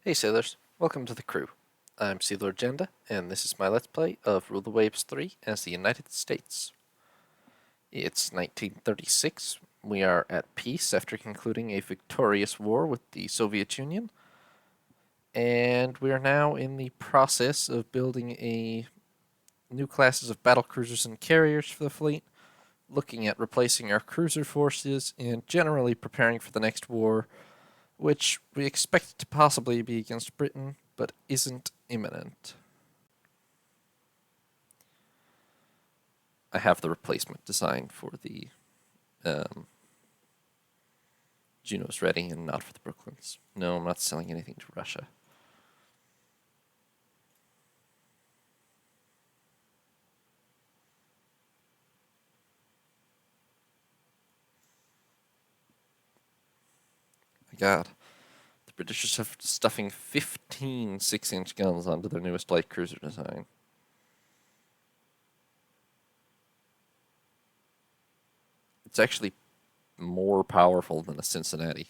Hey sailors, welcome to the crew. I'm Sealor Agenda, and this is my Let's Play of Rule the Waves 3 as the United States. It's 1936. We are at peace after concluding a victorious war with the Soviet Union, and we are now in the process of building a new classes of battle cruisers and carriers for the fleet, looking at replacing our cruiser forces, and generally preparing for the next war, which we expect to possibly be against Britain, but isn't imminent. I have the replacement design for the Junos ready and not for the Brooklyns. No, I'm not selling anything to Russia. My God. The British are stuffing 15 6-inch guns onto their newest light cruiser design. It's actually more powerful than a Cincinnati.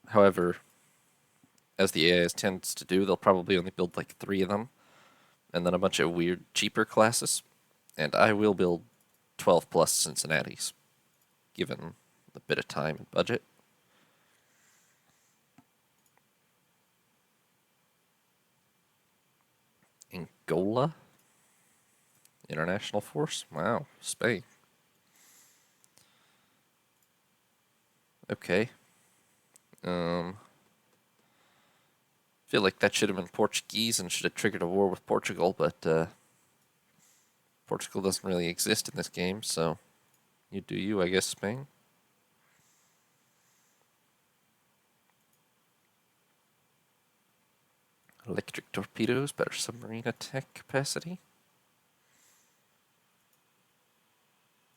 However, as the AIS tends to do, they'll probably only build like 3 of them, and then a bunch of weird, cheaper classes. And I will build 12 plus Cincinnatis, given a bit of time and budget. Angola? International force? Wow, Spain. Okay. Feel like that should have been Portuguese and should have triggered a war with Portugal, but Portugal doesn't really exist in this game, so you do you, I guess, Spain. Electric torpedoes, better submarine attack capacity.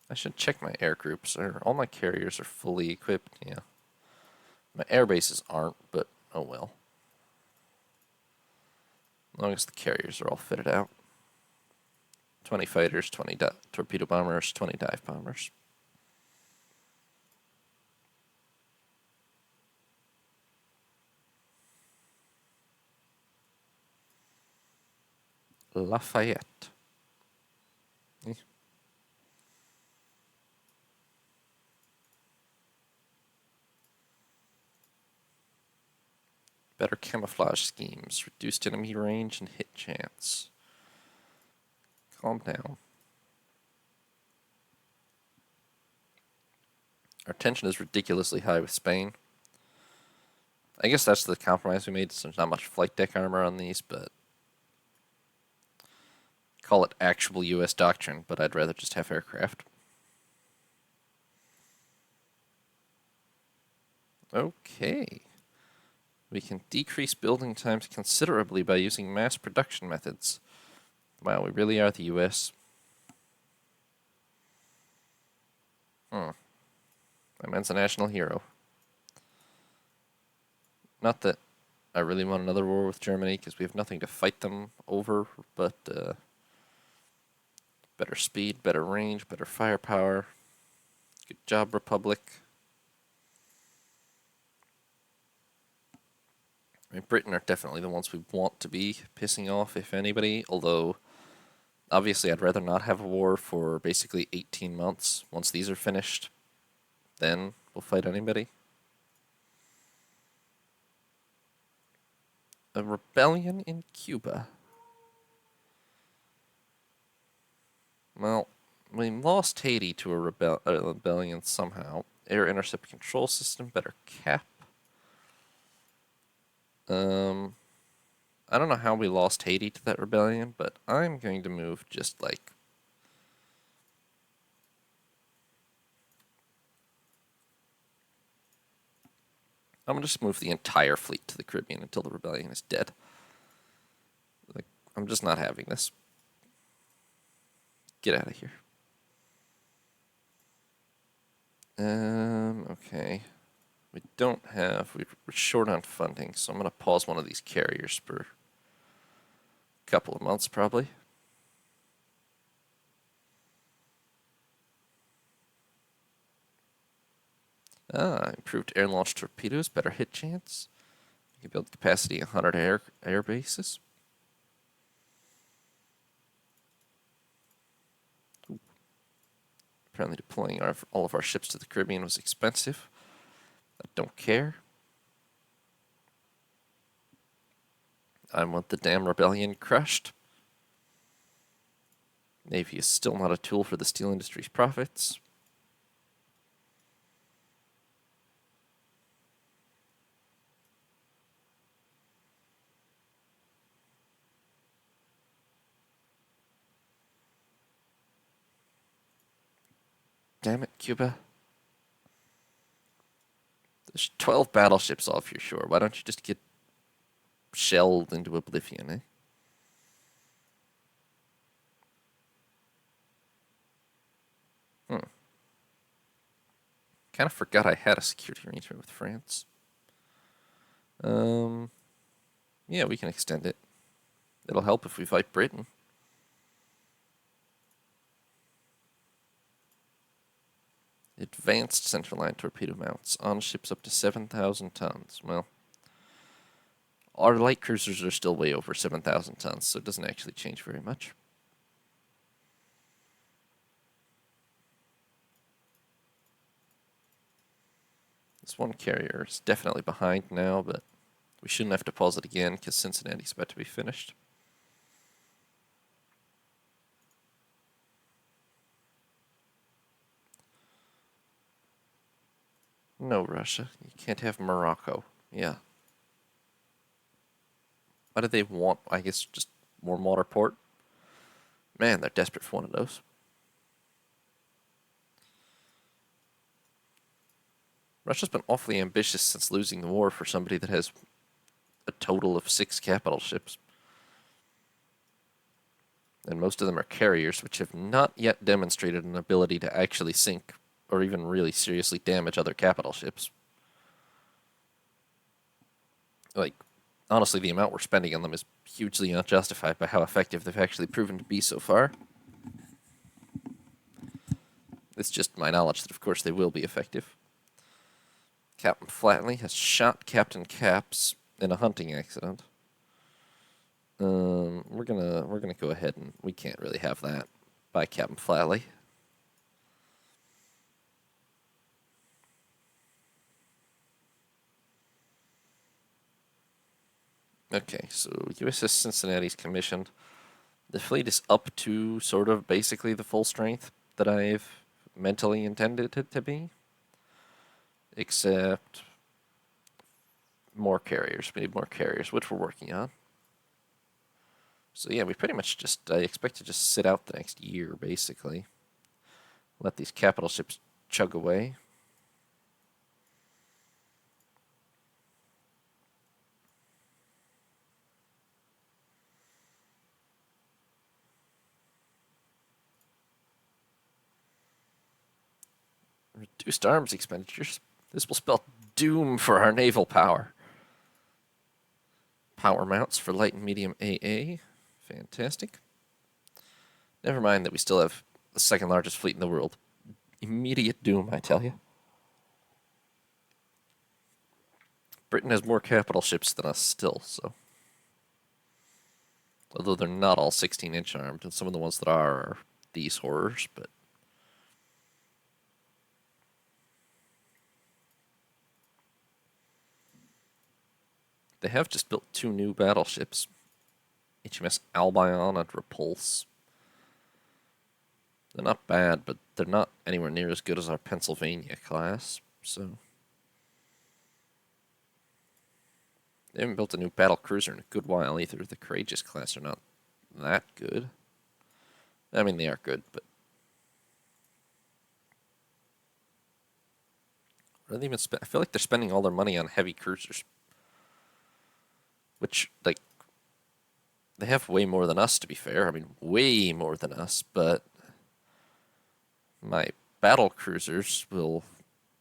I should check my air groups. All my carriers are fully equipped, yeah. My air bases aren't, but oh well. As long as the carriers are all fitted out. 20 fighters, 20 torpedo bombers, 20 dive bombers. Lafayette. Better camouflage schemes, reduced enemy range and hit chance. Calm down. Our tension is ridiculously high with Spain. I guess that's the compromise we made, so there's not much flight deck armor on these, but call it actual US doctrine, but I'd rather just have aircraft. Okay. We can decrease building times considerably by using mass production methods. Wow, we really are the US. That man's a national hero. Not that I really want another war with Germany, because we have nothing to fight them over, but better speed, better range, better firepower. Good job, Republic. I mean, Britain are definitely the ones we want to be pissing off, if anybody, although obviously I'd rather not have a war for basically 18 months. Once these are finished, then we'll fight anybody. A rebellion in Cuba. Well, we lost Haiti to a rebellion somehow. Air intercept control system, better cap. I don't know how we lost Haiti to that rebellion, but I'm going to move just like... I'm going to just move the entire fleet to the Caribbean until the rebellion is dead. Like, I'm just not having this. Get out of here. Okay. We're short on funding, so I'm going to pause one of these carriers for a couple of months, probably. Improved air-launched torpedoes, better hit chance. You can build capacity 100 air bases. Apparently deploying all of our ships to the Caribbean was expensive. I don't care. I want the damn rebellion crushed. Navy is still not a tool for the steel industry's profits. Damn it, Cuba. There's 12 battleships off your shore. Why don't you just get shelled into oblivion, eh? Kind of forgot I had a security arrangement with France. Yeah, we can extend it. It'll help if we fight Britain. Advanced centerline torpedo mounts on ships up to 7,000 tons. Well, our light cruisers are still way over 7,000 tons, so it doesn't actually change very much. This one carrier is definitely behind now, but we shouldn't have to pause it again because Cincinnati's about to be finished. No, Russia. You can't have Morocco. Yeah. Why do they want, I guess, just more water port? Man, they're desperate for one of those. Russia's been awfully ambitious since losing the war for somebody that has a total of 6 capital ships. And most of them are carriers, which have not yet demonstrated an ability to actually sink or even really seriously damage other capital ships. Like, honestly, the amount we're spending on them is hugely unjustified by how effective they've actually proven to be so far. It's just my knowledge that, of course, they will be effective. Captain Flatley has shot Captain Caps in a hunting accident. We're gonna go ahead and we can't really have that by Captain Flatley. Okay, so USS Cincinnati's commissioned. The fleet is up to sort of basically the full strength that I've mentally intended it to be. Except more carriers. We need more carriers, which we're working on. So yeah, we pretty much just, I expect to just sit out the next year, basically. Let these capital ships chug away. Reduced arms expenditures. This will spell doom for our naval power. Power mounts for light and medium AA. Fantastic. Never mind that we still have the second largest fleet in the world. Immediate doom, I tell you. Britain has more capital ships than us still, so. Although they're not all 16-inch armed, and some of the ones that are these horrors, but. They have just built 2 new battleships. HMS Albion and Repulse. They're not bad, but they're not anywhere near as good as our Pennsylvania class, so. They haven't built a new battle cruiser in a good while either. The Courageous class are not that good. I mean, they are good, but. What are they even I feel like they're spending all their money on heavy cruisers. Which, like, they have way more than us, to be fair. I mean, way more than us, but my battle cruisers will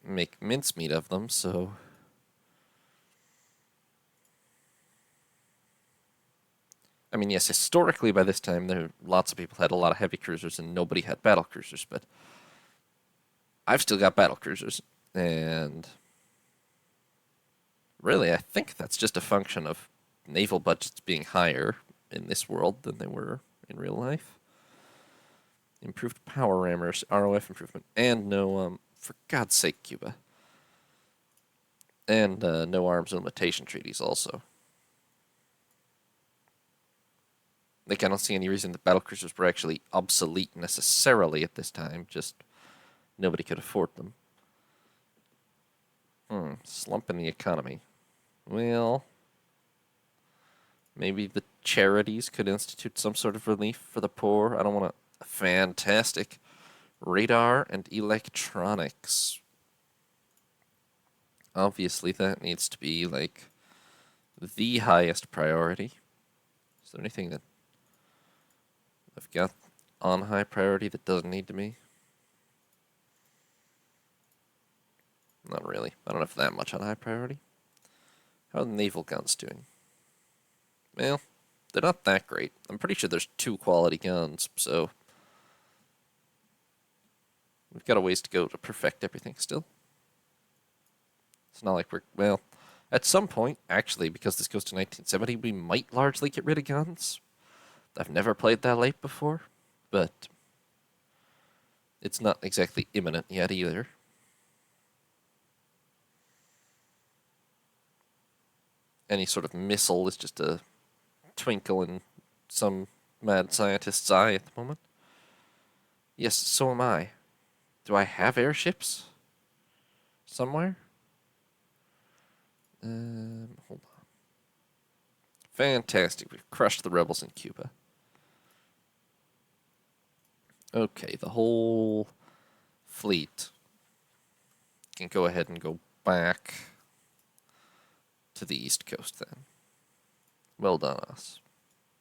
make mincemeat of them, so. I mean, yes, historically by this time, there lots of people had a lot of heavy cruisers and nobody had battle cruisers, but I've still got battle cruisers. And really, I think that's just a function of naval budgets being higher in this world than they were in real life. Improved power rammers, ROF improvement, and no, for God's sake, Cuba. And no arms limitation treaties also. Like, I don't see any reason that battlecruisers were actually obsolete necessarily at this time, just nobody could afford them. Slump in the economy. Well, maybe the charities could institute some sort of relief for the poor. I don't want to. Fantastic. Radar and electronics. Obviously, that needs to be, like, the highest priority. Is there anything that I've got on high priority that doesn't need to be? Not really. I don't have that much on high priority. How are the naval guns doing? Well, they're not that great. I'm pretty sure there's 2 quality guns, so we've got a ways to go to perfect everything still. It's not like well, at some point, actually, because this goes to 1970, we might largely get rid of guns. I've never played that late before, but it's not exactly imminent yet either. Any sort of missile is just a twinkle in some mad scientist's eye at the moment. Yes, so am I. Do I have airships? Somewhere? Hold on. Fantastic. We've crushed the rebels in Cuba. Okay, the whole fleet can go ahead and go back to the East Coast then. Well done, us.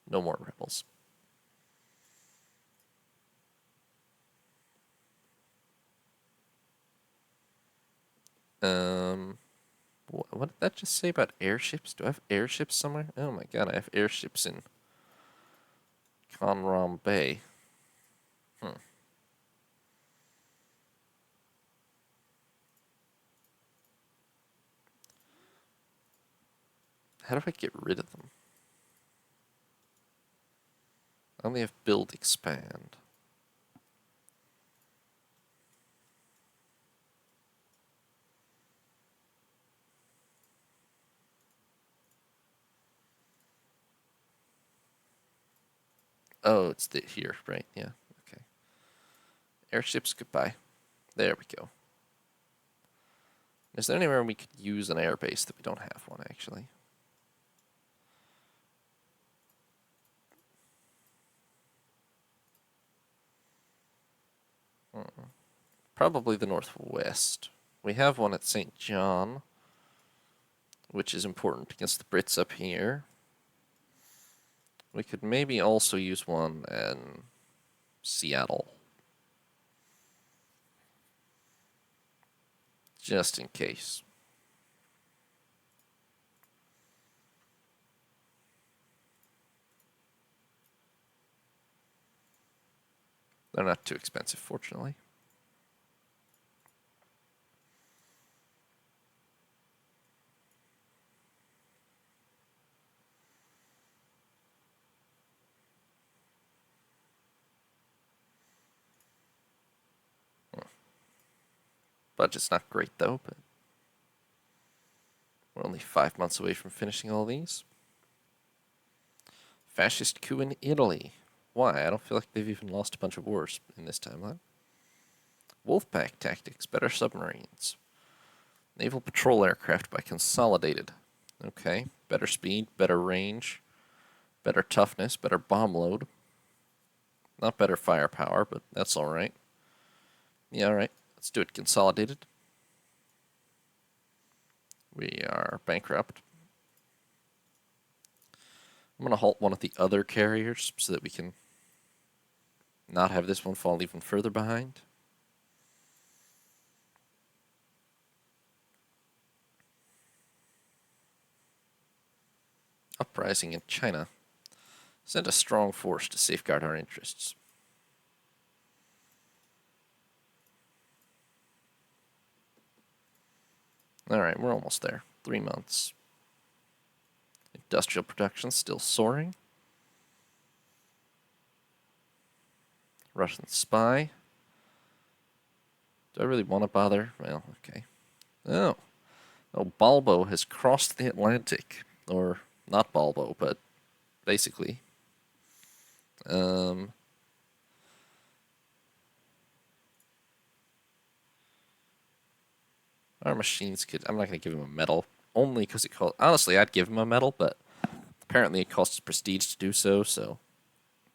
No more rebels. What did that just say about airships? Do I have airships somewhere? Oh my god, I have airships in Conram Bay. How do I get rid of them? I only have build expand. Oh, it's here, right? Yeah, okay. Airships, goodbye. There we go. Is there anywhere we could use an airbase that we don't have one, actually? Probably the Northwest. We have one at St. John, which is important against the Brits up here. We could maybe also use one in Seattle. Just in case. They're not too expensive, fortunately. Budget's not great, though, but we're only 5 months away from finishing all these. Fascist coup in Italy. Why? I don't feel like they've even lost a bunch of wars in this timeline. Wolfpack tactics, better submarines. Naval patrol aircraft by Consolidated. Okay, better speed, better range, better toughness, better bomb load. Not better firepower, but that's alright. Yeah, alright. Let's do it Consolidated. We are bankrupt. I'm going to halt one of the other carriers so that we can not have this one fall even further behind. Uprising in China. Send a strong force to safeguard our interests. Alright, we're almost there. 3 months. Industrial production still soaring. Russian spy. Do I really want to bother? Well, okay. Oh. Oh, Balbo has crossed the Atlantic. Or, not Balbo, but basically. Our machines could... I'm not going to give him a medal. Only because it costs... Honestly, I'd give him a medal, but apparently it costs prestige to do so, so...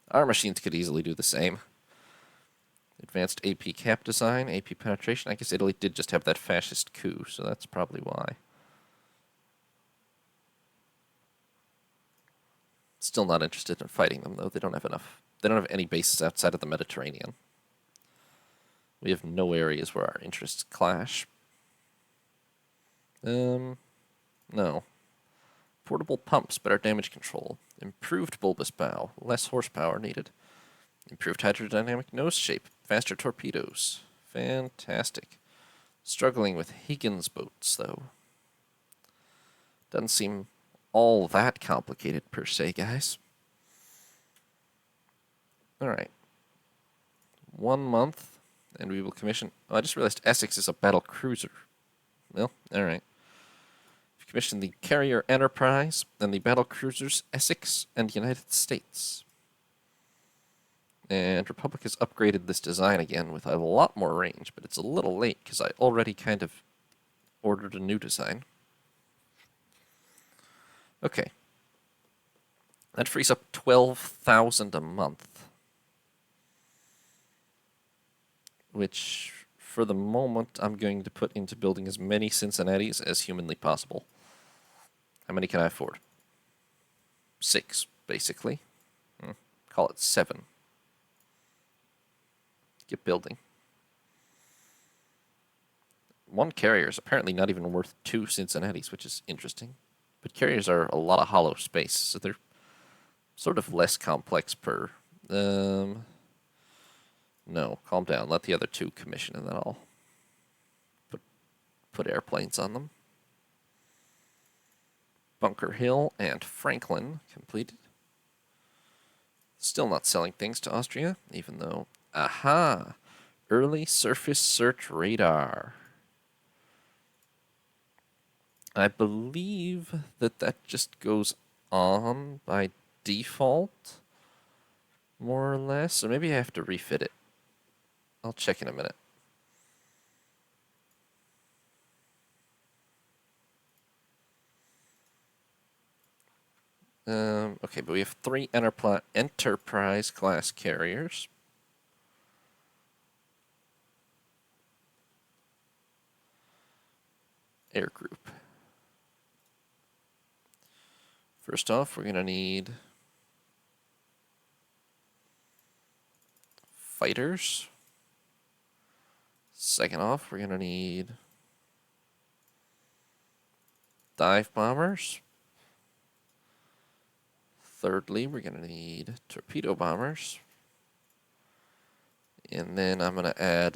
Our machines could easily do the same. Advanced AP cap design, AP penetration. I guess Italy did just have that fascist coup, so that's probably why. Still not interested in fighting them, though. They don't have enough. They don't have any bases outside of the Mediterranean. We have no areas where our interests clash. No. Portable pumps, better damage control. Improved bulbous bow, less horsepower needed. Improved hydrodynamic nose shape, faster torpedoes. Fantastic. Struggling with Higgins boats, though. Doesn't seem all that complicated, per se, guys. Alright. 1 month, and we will commission... Oh, I just realized Essex is a battle cruiser. Well, alright. We've commissioned the carrier Enterprise and the battle cruisers Essex and United States. And Republic has upgraded this design again with a lot more range, but it's a little late because I already kind of ordered a new design. Okay. That frees up 12,000 a month. Which, for the moment, I'm going to put into building as many Cincinnatis as humanly possible. How many can I afford? 6, basically. Call it 7. Get building. 1 carrier is apparently not even worth 2 Cincinnatis, which is interesting. But carriers are a lot of hollow space, so they're sort of less complex per... No, calm down. Let the other 2 commission, and then I'll put airplanes on them. Bunker Hill and Franklin completed. Still not selling things to Austria, even though... Aha! Early surface search radar. I believe that just goes on by default, more or less. Or maybe I have to refit it. I'll check in a minute. Okay, but we have 3 Enterprise class carriers. Air group. First off, we're going to need fighters. Second off, we're going to need dive bombers. Thirdly, we're going to need torpedo bombers. And then I'm going to add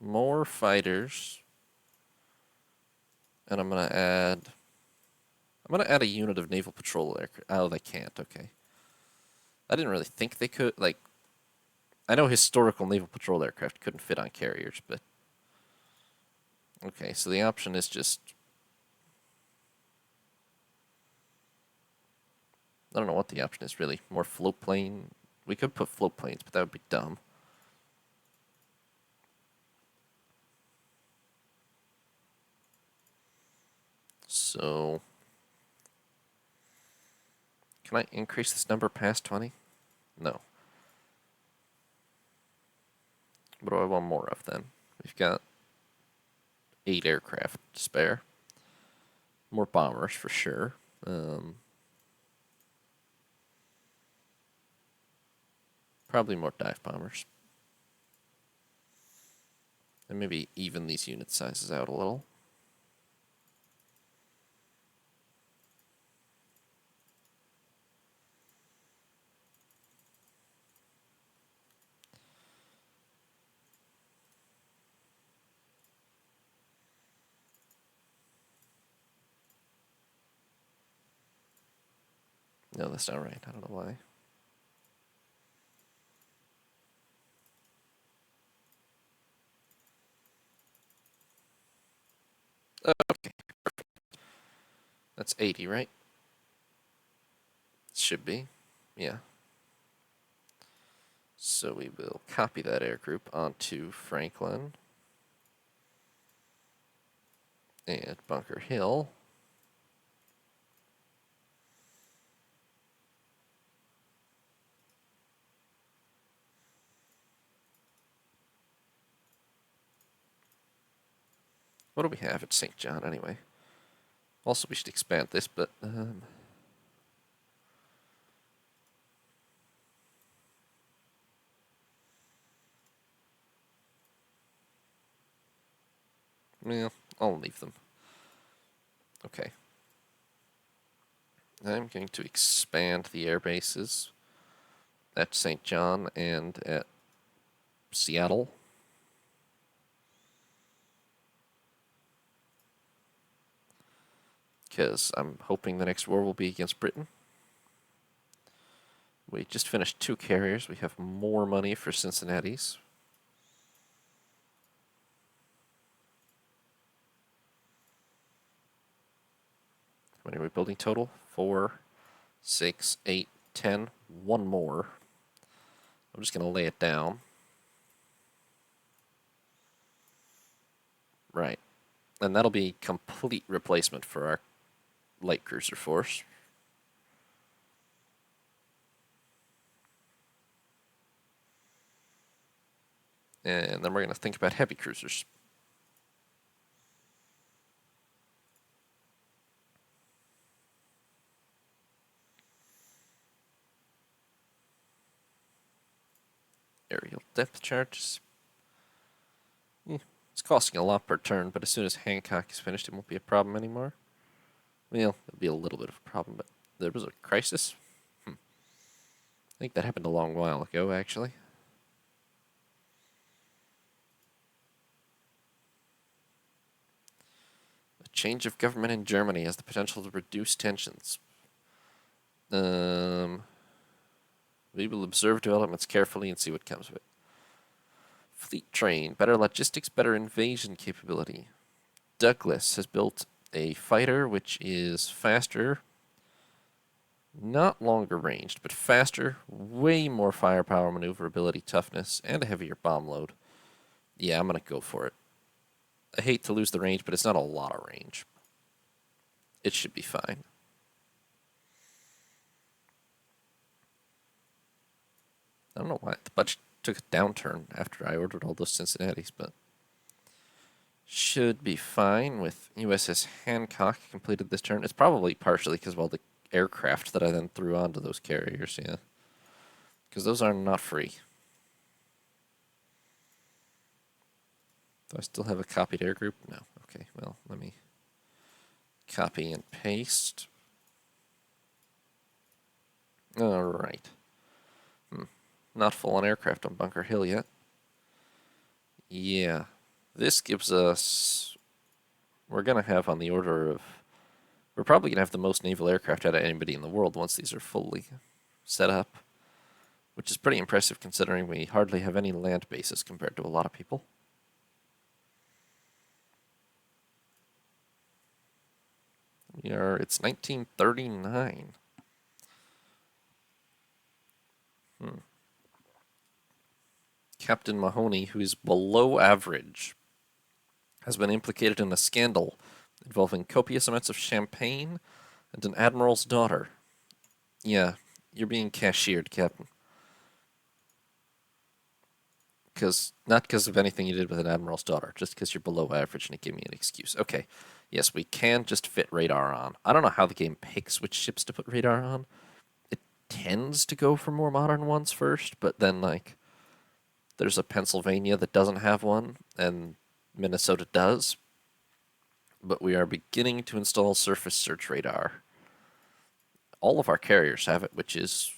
more fighters. And I'm going to add a unit of naval patrol aircraft. Oh, they can't. Okay. I didn't really think they could. Like, I know historical naval patrol aircraft couldn't fit on carriers, but... Okay, so the option is just... I don't know what the option is, really. More float plane. We could put float planes, but that would be dumb. So... Can I increase this number past 20? No. What do I want more of, then? We've got 8 aircraft to spare. More bombers, for sure. Probably more dive bombers. And maybe even these unit sizes out a little. No, that's not right. I don't know why. Okay, that's 80, right? Should be. Yeah. So we will copy that air group onto Franklin and Bunker Hill. What do we have at St. John anyway? Also, we should expand this, but yeah, I'll leave them. Okay. I'm going to expand the air bases at St. John and at Seattle. Because I'm hoping the next war will be against Britain. We just finished 2 carriers. We have more money for Cincinnati's. How many are we building total? 4, 6, 8, 10. One more. I'm just going to lay it down. Right. And that'll be complete replacement for our light cruiser force. And then we're going to think about heavy cruisers. Aerial depth charges. It's costing a lot per turn, but as soon as Hancock is finished, it won't be a problem anymore. Well, it'll be a little bit of a problem, but there was a crisis. I think that happened a long while ago, actually. A change of government in Germany has the potential to reduce tensions. We will observe developments carefully and see what comes of it. Fleet train, better logistics, better invasion capability. Douglas has built a fighter which is faster, not longer ranged, but faster, way more firepower, maneuverability, toughness, and a heavier bomb load. Yeah, I'm going to go for it. I hate to lose the range, but it's not a lot of range. It should be fine. I don't know why the budget took a downturn after I ordered all those Cincinnati's, but should be fine with USS Hancock completed this turn. It's probably partially because of all the aircraft that I then threw onto those carriers, yeah. Because those are not free. Do I still have a copied air group? No. Okay, well, let me copy and paste. All right. Not full on aircraft on Bunker Hill yet. Yeah. This gives us... We're going to have on the order of... We're probably going to have the most naval aircraft out of anybody in the world once these are fully set up. Which is pretty impressive considering we hardly have any land bases compared to a lot of people. It's 1939. Captain Mahoney, who is below average, has been implicated in a scandal involving copious amounts of champagne and an admiral's daughter. Yeah, you're being cashiered, Captain. Not because of anything you did with an admiral's daughter, just because you're below average and it gave me an excuse. Okay, yes, we can just fit radar on. I don't know how the game picks which ships to put radar on. It tends to go for more modern ones first, but then, like, there's a Pennsylvania that doesn't have one, and Minnesota does. But we are beginning to install surface search radar. All of our carriers have it, which is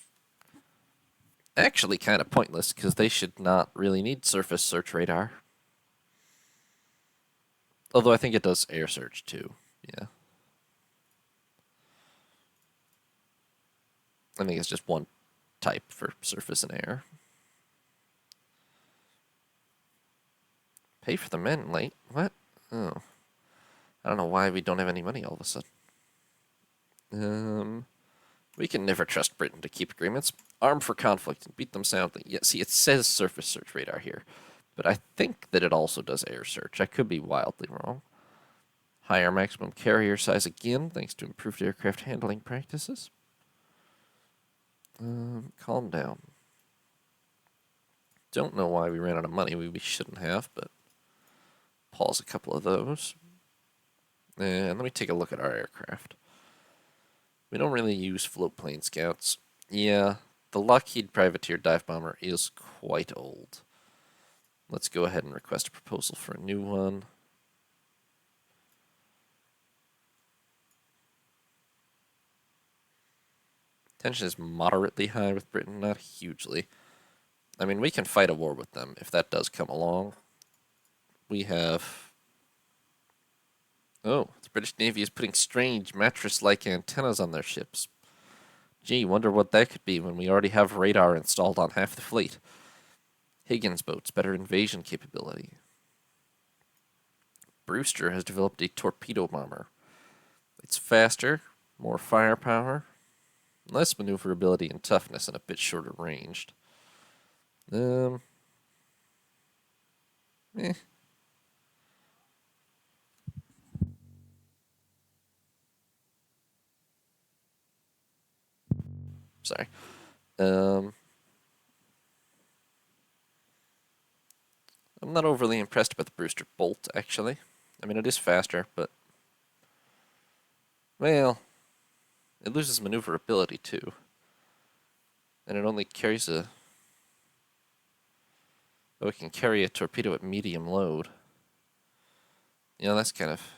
actually kind of pointless because they should not really need surface search radar. Although I think it does air search too. Yeah. I think it's just one type for surface and air. Pay for the men late? What? Oh. I don't know why we don't have any money all of a sudden. We can never trust Britain to keep agreements. Arm for conflict and beat them soundly. Yeah, see, it says surface search radar here, but I think that it also does air search. I could be wildly wrong. Higher maximum carrier size again, thanks to improved aircraft handling practices. Calm down. Don't know why we ran out of money. We shouldn't have, but pause a couple of those. And let me take a look at our aircraft. We don't really use float plane scouts. Yeah, the Lockheed Privateer dive bomber is quite old. Let's go ahead and request a proposal for a new one. Tension is moderately high with Britain, not hugely. I mean, we can fight a war with them if that does come along. We have... Oh, the British Navy is putting strange mattress-like antennas on their ships. Gee, wonder what that could be when we already have radar installed on half the fleet. Higgins boats, better invasion capability. Brewster has developed a torpedo bomber. It's faster, more firepower, less maneuverability and toughness, and a bit shorter ranged. Eh. Sorry. I'm not overly impressed by the Brewster Bolt, actually. I mean, it is faster, but... Well, it loses maneuverability, too. And it only carries a... Oh, it can carry a torpedo at medium load. Yeah, that's kind of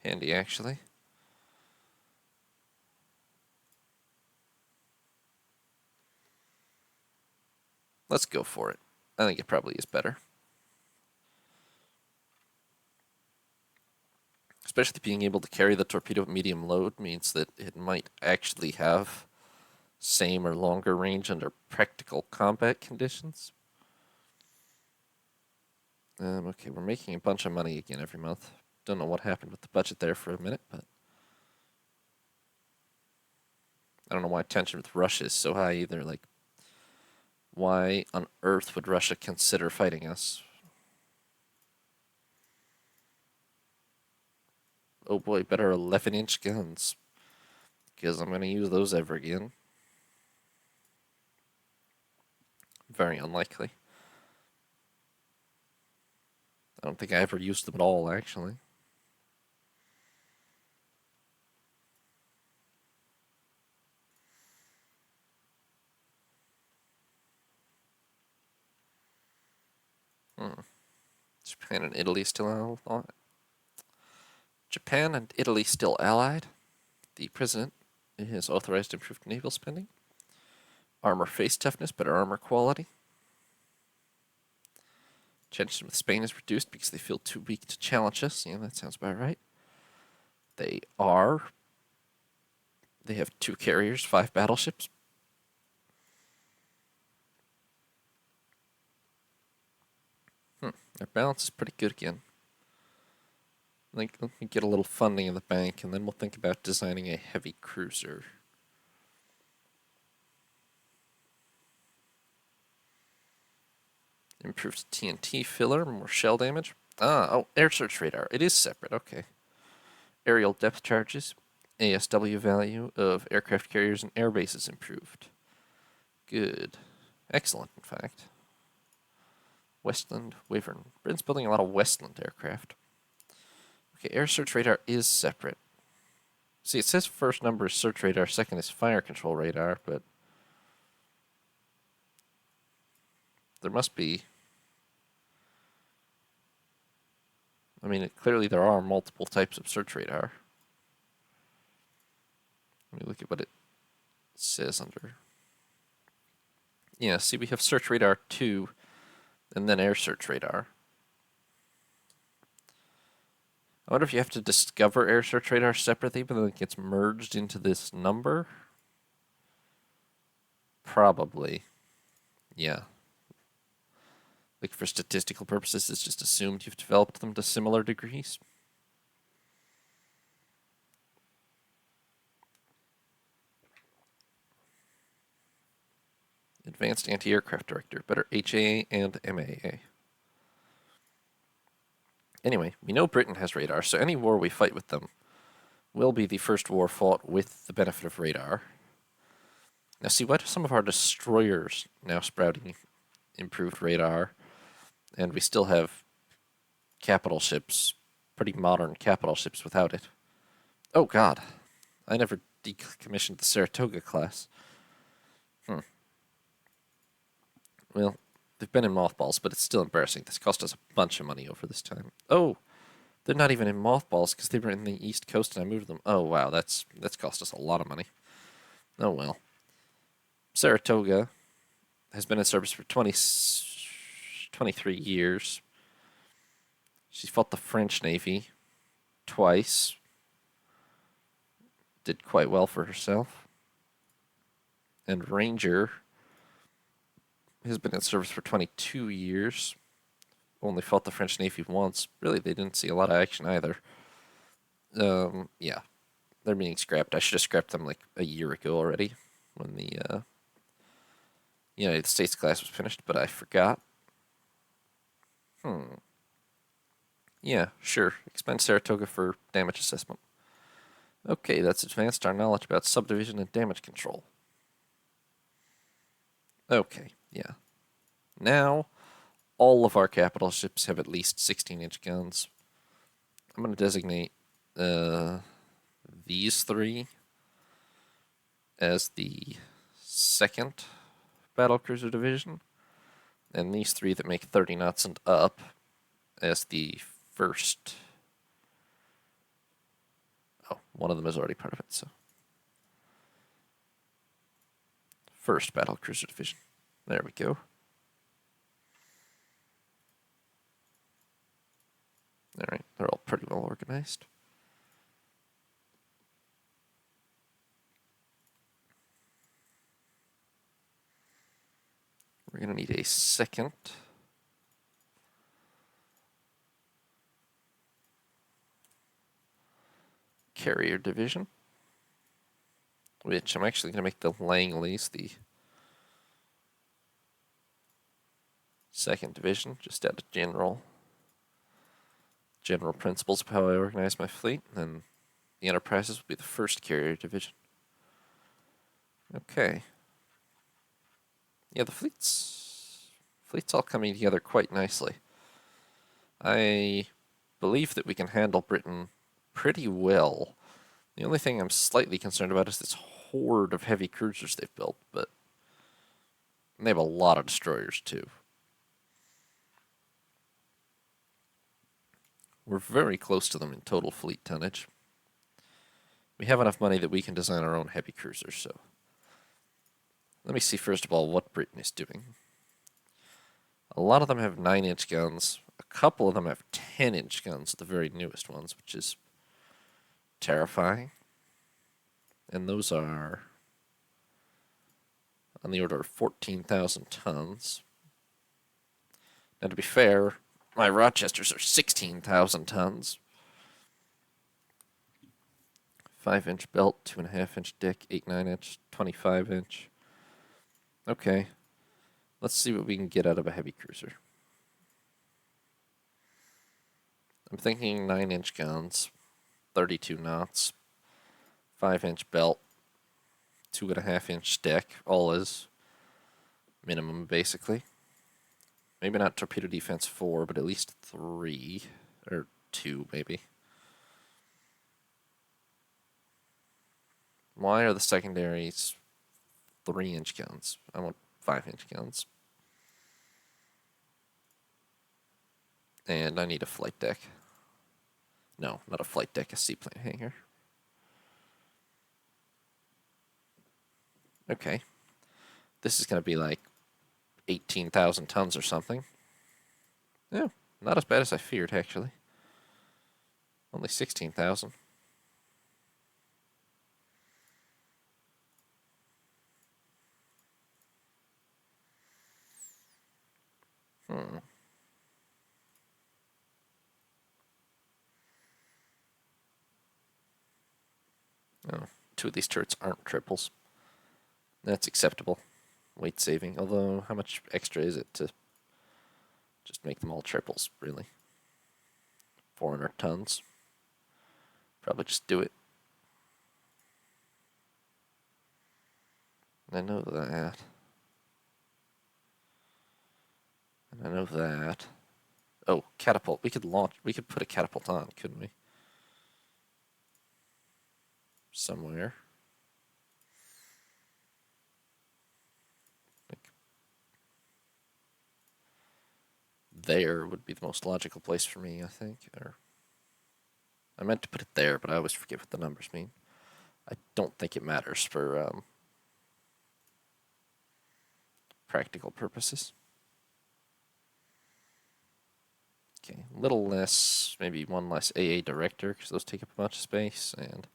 handy, actually. Let's go for it. I think it probably is better. Especially being able to carry the torpedo at medium load means that it might actually have same or longer range under practical combat conditions. Okay, we're making a bunch of money again every month. Don't know what happened with the budget there for a minute, but I don't know why tension with Russia is so high either. Like, why on earth would Russia consider fighting us? Oh boy, better 11-inch guns, because I'm going to use those ever again. Very unlikely. I don't think I ever used them at all, actually. Japan and Italy still allied. Japan and Italy still allied. The president has authorized improved naval spending. Armor face toughness, better armor quality. Tension with Spain is reduced because they feel too weak to challenge us. Yeah, that sounds about right. They have 2 carriers, 5 battleships. Their balance is pretty good again. Let me get a little funding in the bank, and then we'll think about designing a heavy cruiser. Improves TNT filler, more shell damage. Air search radar. It is separate, okay. Aerial depth charges. ASW value of aircraft carriers and air bases improved. Good. Excellent, in fact. Westland, Wyvern. Britain's building a lot of Westland aircraft. Okay, air search radar is separate. See, it says first number is search radar, second is fire control radar, but there must be... I mean, clearly there are multiple types of search radar. Let me look at what it says under... Yeah, see, we have search radar 2, and then air search radar. I wonder if you have to discover air search radar separately, but then it gets merged into this number? probably, yeah. Like for statistical purposes, it's just assumed you've developed them to similar degrees. Advanced Anti-Aircraft Director, better HAA and MAA. Anyway, we know Britain has radar, so any war we fight with them will be the first war fought with the benefit of radar. Now see, why do some of our destroyers now sprouting improved radar, and we still have capital ships, pretty modern capital ships without it? Oh god, I never decommissioned the Saratoga class. Well, they've been in mothballs, but it's still embarrassing. This cost us a bunch of money over this time. Oh, they're not even in mothballs because they were in the East Coast and I moved them. Oh, wow, that's cost us a lot of money. Oh, well. Saratoga has been in service for 23 years. She's fought the French Navy twice. Did quite well for herself. And Ranger has been in service for 22 years. Only fought the French Navy once. Really, they didn't see a lot of action either. Yeah. They're being scrapped. I should have scrapped them like a year ago already when the United States class was finished, but I forgot. Yeah, sure. Expend Saratoga for damage assessment. Okay, that's advanced our knowledge about subdivision and damage control. Okay, yeah. Now, all of our capital ships have at least 16-inch guns. I'm going to designate these three as the second battlecruiser division, and these three that make 30 knots and up as the first. Oh, one of them is already part of it, so. First battlecruiser division. There we go. Alright, they're all pretty well organized. We're going to need a second carrier division, which I'm actually going to make the Langleys the second division, just out of general principles of how I organize my fleet. And then the Enterprises will be the first carrier division. Okay. Yeah, the fleet's all coming together quite nicely. I believe that we can handle Britain pretty well. The only thing I'm slightly concerned about is this horde of heavy cruisers they've built, but they have a lot of destroyers too. We're very close to them in total fleet tonnage. We have enough money that we can design our own heavy cruisers, so let me see first of all what Britain is doing. A lot of them have 9-inch guns. A couple of them have 10-inch guns, the very newest ones, which is terrifying. And those are on the order of 14,000 tons. Now, to be fair, my Rochesters are 16,000 tons. 5-inch belt, 2.5-inch dick, 8 9-inch, 25-inch. Okay, let's see what we can get out of a heavy cruiser. I'm thinking 9-inch guns, 32 knots, 5-inch belt, 2.5-inch deck, all is minimum basically. Maybe not torpedo defense 4, but at least 3, or 2 maybe. Why are the secondaries 3-inch guns? I want 5-inch guns. And I need a flight deck. No, not a flight deck, a seaplane hangar. Okay. This is going to be like 18,000 tons or something. Yeah, not as bad as I feared, actually. Only 16,000. Hmm. Oh, two of these turrets aren't triples. That's acceptable. Weight saving. Although, how much extra is it to just make them all triples, really? 400 tons. Probably just do it. I know that. And I know that. Oh, catapult. We could put a catapult on, couldn't we? Somewhere. Like there would be the most logical place for me, I think. Or I meant to put it there, but I always forget what the numbers mean. I don't think it matters for practical purposes. Okay, a little less, maybe one less AA director, because those take up a bunch of space, and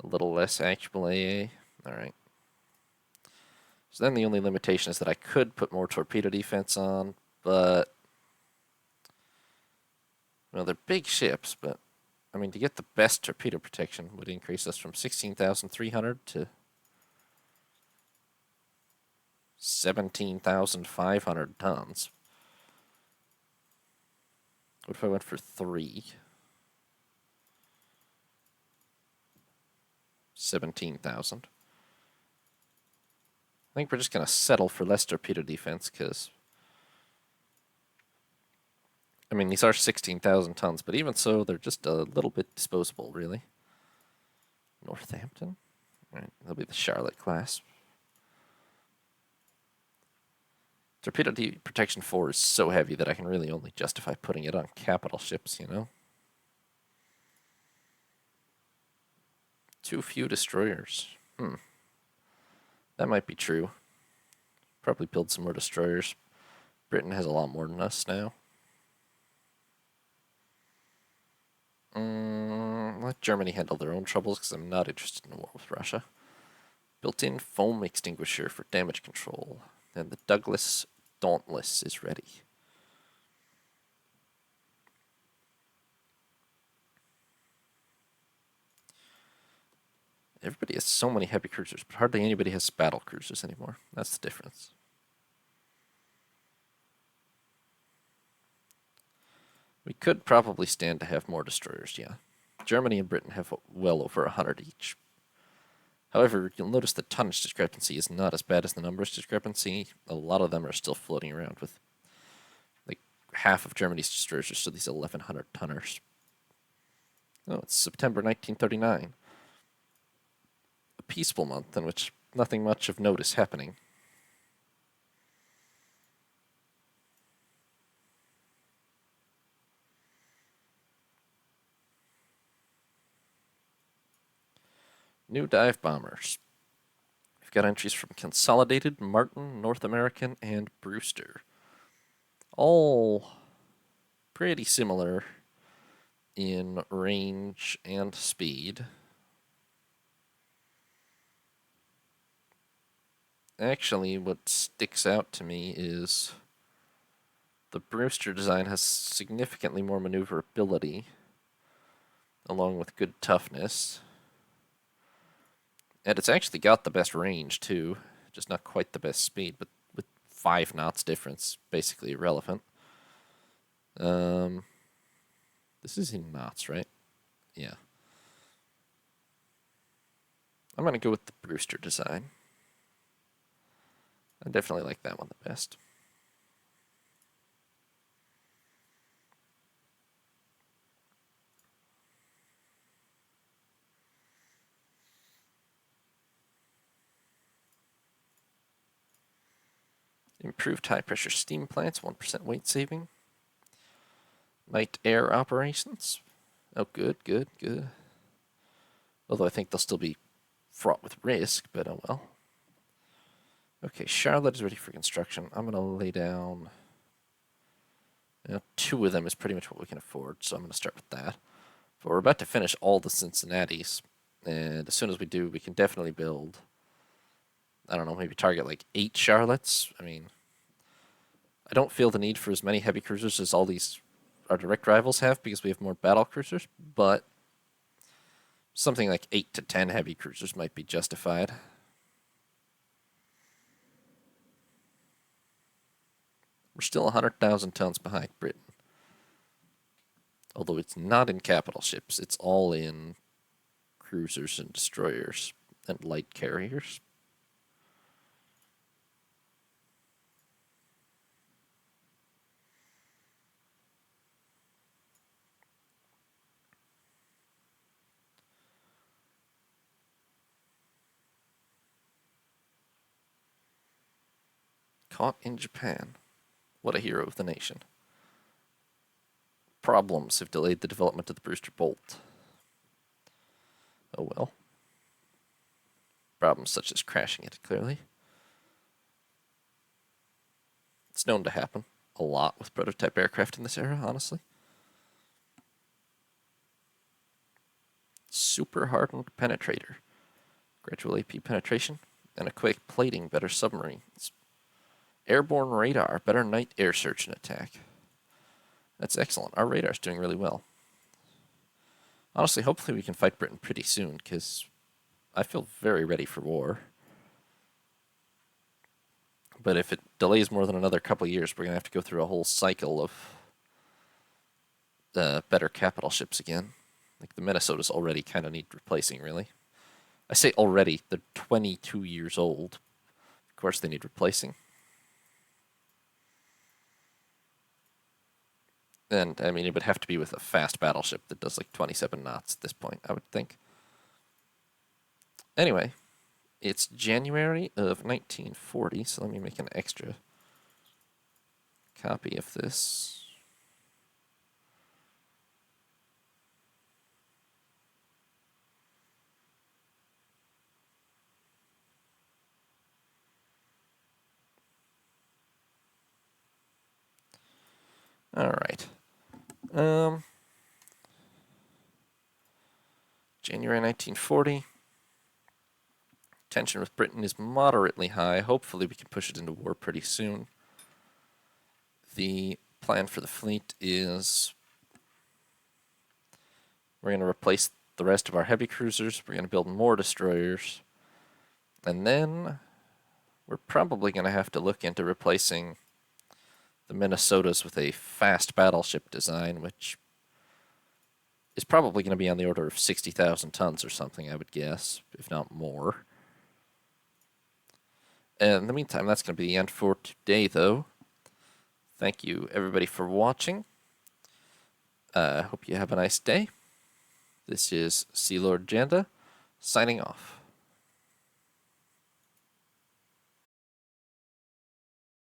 a little less actual AA. Alright. So then the only limitation is that I could put more torpedo defense on, but well, they're big ships, but I mean, to get the best torpedo protection would increase us from 16,300 to 17,500 tons. What if I went for 3? 17,000. I think we're just going to settle for less torpedo defense because, I mean, these are 16,000 tons, but even so, they're just a little bit disposable, really. Northampton? Alright, that'll be the Charlotte class. Torpedo protection 4 is so heavy that I can really only justify putting it on capital ships, you know? Too few destroyers. That might be true. Probably build some more destroyers. Britain has a lot more than us now. Let Germany handle their own troubles because I'm not interested in a war with Russia. Built-in foam extinguisher for damage control. And the Douglas Dauntless is ready. Everybody has so many heavy cruisers, but hardly anybody has battle cruisers anymore. That's the difference. We could probably stand to have more destroyers, yeah. Germany and Britain have well over 100 each. However, you'll notice the tonnage discrepancy is not as bad as the numbers discrepancy. A lot of them are still floating around with, like, half of Germany's destroyers are still these 1,100 tonners. Oh, it's September 1939. A peaceful month in which nothing much of note is happening. New dive bombers. We've got entries from Consolidated, Martin, North American, and Brewster. All pretty similar in range and speed. Actually, what sticks out to me is the Brewster design has significantly more maneuverability, along with good toughness. And it's actually got the best range, too. Just not quite the best speed, but with 5 knots difference, basically irrelevant. This is in knots, right? Yeah. I'm going to go with the Brewster design. I definitely like that one the best. Improved high pressure steam plants, 1% weight saving. Night air operations. Oh, good, good, good. Although I think they'll still be fraught with risk, but oh well. Okay, Charlotte is ready for construction. I'm going to lay down... 2 of them is pretty much what we can afford, so I'm going to start with that. But we're about to finish all the Cincinnatis, and as soon as we do, we can definitely build, I don't know, maybe target like 8 Charlottes. I mean, I don't feel the need for as many heavy cruisers as all these our direct rivals have because we have more battle cruisers, but something like 8 to 10 heavy cruisers might be justified. We're still 100,000 tons behind Britain. Although it's not in capital ships, it's all in cruisers and destroyers and light carriers. Caught in Japan. What a hero of the nation. Problems have delayed the development of the Brewster Bolt. Oh well. Problems such as crashing it, clearly. It's known to happen a lot with prototype aircraft in this era, honestly. Super hardened penetrator. Gradual AP penetration, and a quick plating better submarines. Airborne radar, better night air search and attack. That's excellent. Our radar's doing really well. Honestly, hopefully we can fight Britain pretty soon, because I feel very ready for war. But if it delays more than another couple years, we're going to have to go through a whole cycle of better capital ships again. Like the Minnesotas already kind of need replacing, really. I say already, they're 22 years old. Of course they need replacing. And, I mean, it would have to be with a fast battleship that does like 27 knots at this point, I would think. Anyway, it's January of 1940, so let me make an extra copy of this. All right. January 1940. Tension with Britain is moderately high. Hopefully we can push it into war pretty soon. The plan for the fleet is we're going to replace the rest of our heavy cruisers. We're going to build more destroyers. And then we're probably going to have to look into replacing the Minnesotas with a fast battleship design, which is probably going to be on the order of 60,000 tons or something, I would guess, if not more. And in the meantime, that's going to be the end for today, though. Thank you, everybody, for watching. Hope you have a nice day. This is Sea Lord Janda, signing off.